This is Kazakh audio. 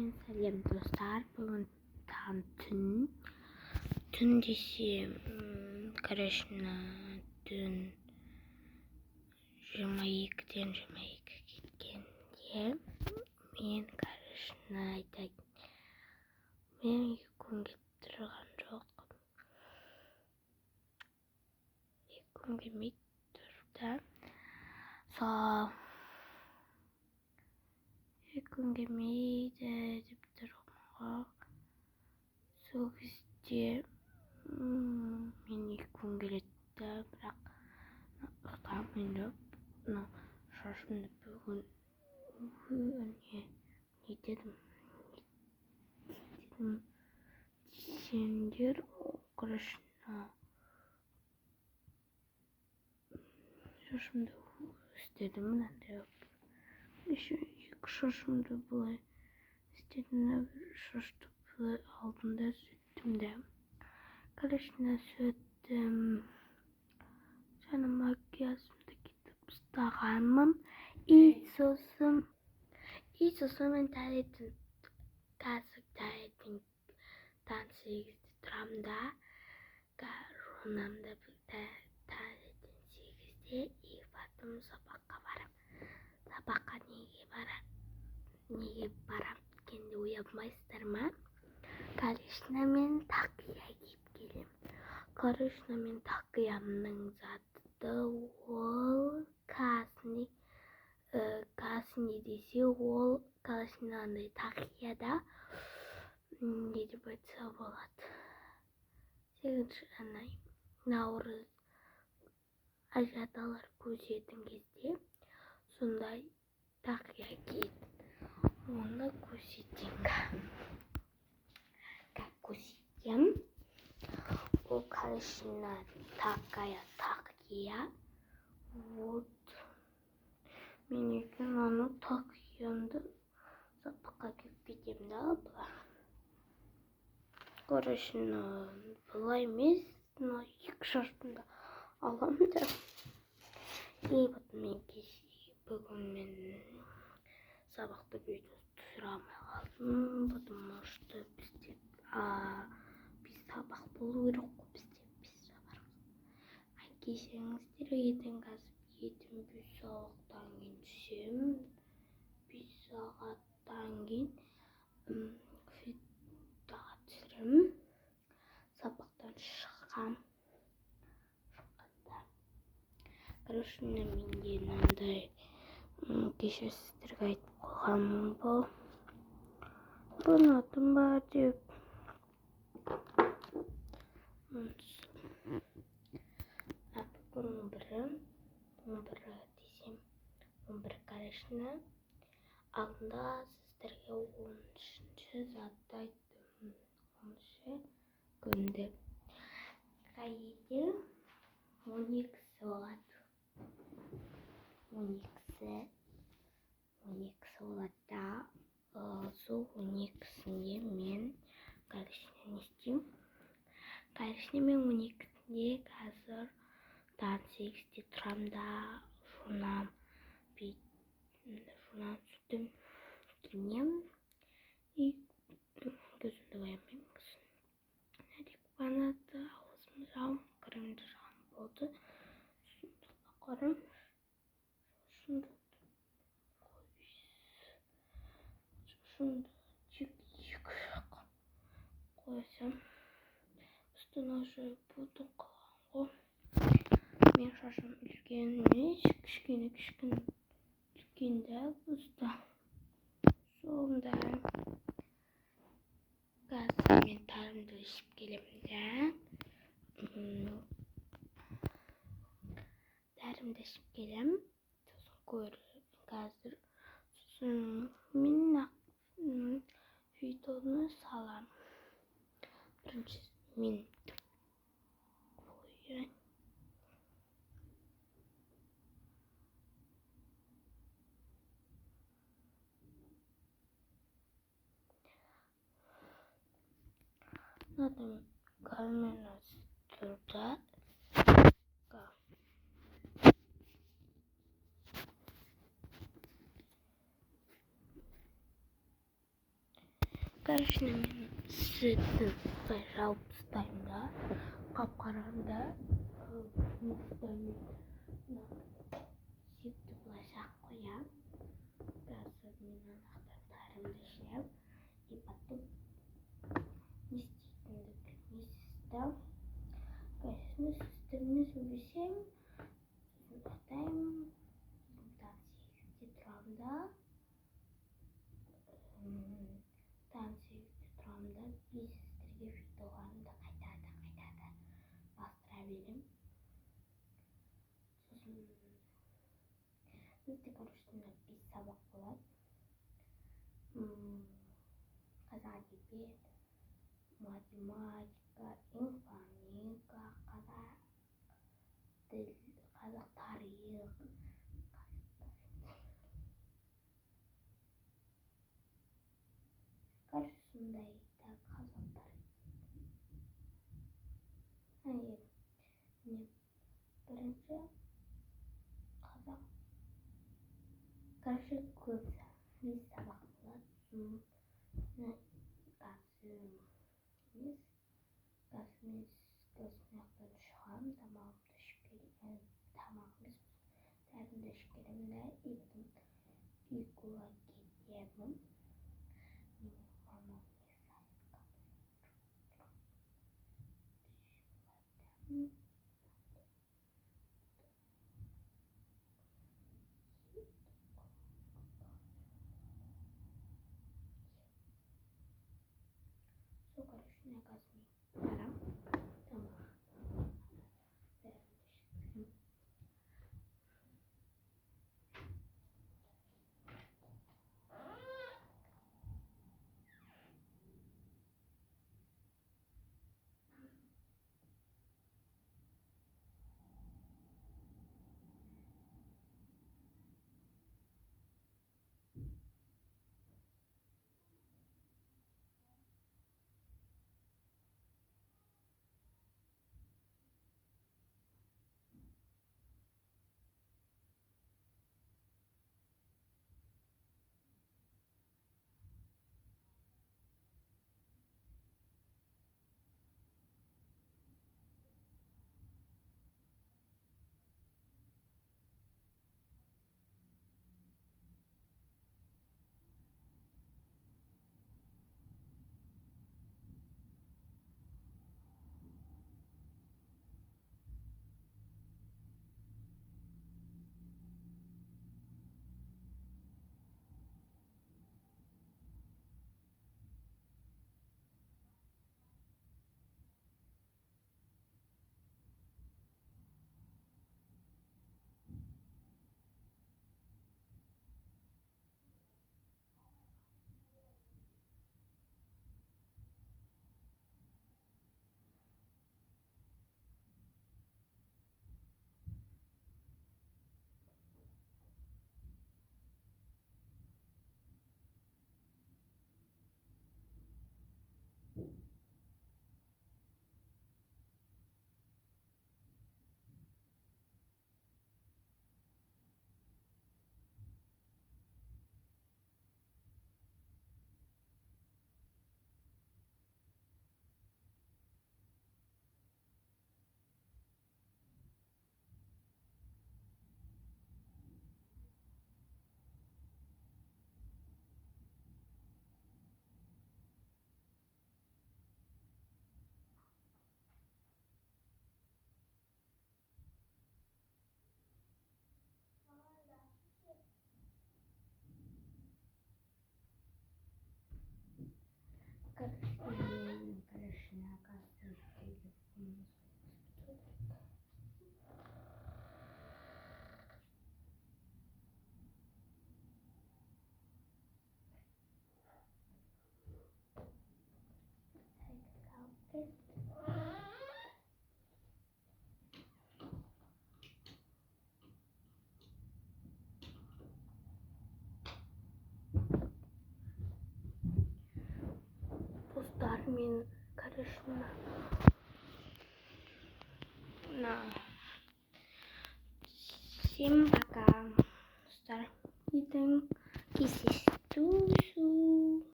Салем достар, бүгін түн десе, конечно, түн 22-ден 22 кеткенде мен, конечно, айтайын. Мен 2 күн кетіп тұрған жоқ. 2 күн келмей тұрды. Сол 2 күн келмейді деп тұрғанға. Сол кезде мен 2 күн келеді, бірақ ұйықтамайды. Шашымды бүгін не дедім десеңдер, короче, шашымды істедім мынандай. Еще 2 шашымды былай істедім, шашты былай алдым да сөйттім де. Короче, сөйттім. Жаңа макияжымды кетіп ұстағанмын. И сосын мен таңертең қазір таңертең 8-де тұрамын да. Журнамды таңертең 8-де и потом сабаққа барам. Сабаққа неге барам дегенде оятмайсыздар ма? Конечно, мен тақия киіп келем. Конечно, мен тақиямның заты ол касни десе, ол калашнандай тақияда не деп айтса болады. 8-ші наурыз ажаталар көшетін кезде сондай тақия киіп оны көшетем. Ол калашна такая тақия. Вот. Мен екен аны тақиямды сабаққа киіп кетем да. Короче, былай емес, 2 шашымды алам да. И потом бүгін мен сабақты видео түсірамай қалдым, потому что бізде сабақ болу керек қой, біз сабақ. Келсеңіздер, ертең сабақтан кейін түсем. 5 сағаттан кейін фитаға түсірім. Сабақтан шыққанда. Короче, менде мынандай кеше сіздерге айтып қойғанмын бұл. Ұнатым бар деп. Бүгін 11 десем, 11 короче, алдында сіздерге 13-ші затты айттым. 13-ші күнді. Қайда 12 болады. 12 болады да. Сол 12-сінде мен короче не істеймін. Короче, мен 12-сінде қазір таң 8-де тұрам да. Журнам сүртім, киінем. И көзімді боямаймын. Нәрек банады, аузымды жауым, кірімді жауым болды. Қарым. Шунды чик қойсам. Үстін уже бұлды қаланғы. Мен шашым үлкен емес, кішкене үлкенді бұзды. Сонда қазір мен тарымды ішіп келемін да. Тарымды ішіп келем. Сосын көріп қазір мен видеоны салам. Бірінші мен қойын. Надо камера туда. Короче, sütün Raubstein'da kapkaranlıkta muhtemelen sütü bulaşık koyam. Biraz sonra anahtarlarımı işlem. И потом не систем. Конечно, системный совсем оставим тетрамда. Танцы тетрамда biz sizlerge videolarını da kayda bastırabilirim. Bizde karıştığında bir sabah olan қазақ әдебиет, математика, информатика, қазақ тіл, қазақ тарих, karşısındaydı қазақ тарих. Hayır, birinci қазақ karşı көпсі biz sabah olan Gazimiz gözünekten çıkan tamamda şüpheli tamamız derdinde şüphelimle ilk olarak gidiyorum. Karışına kazmayayım. Tamam. Karışına kastım. Postlarımın karışına. Всем пока. Старый. И там кисиш.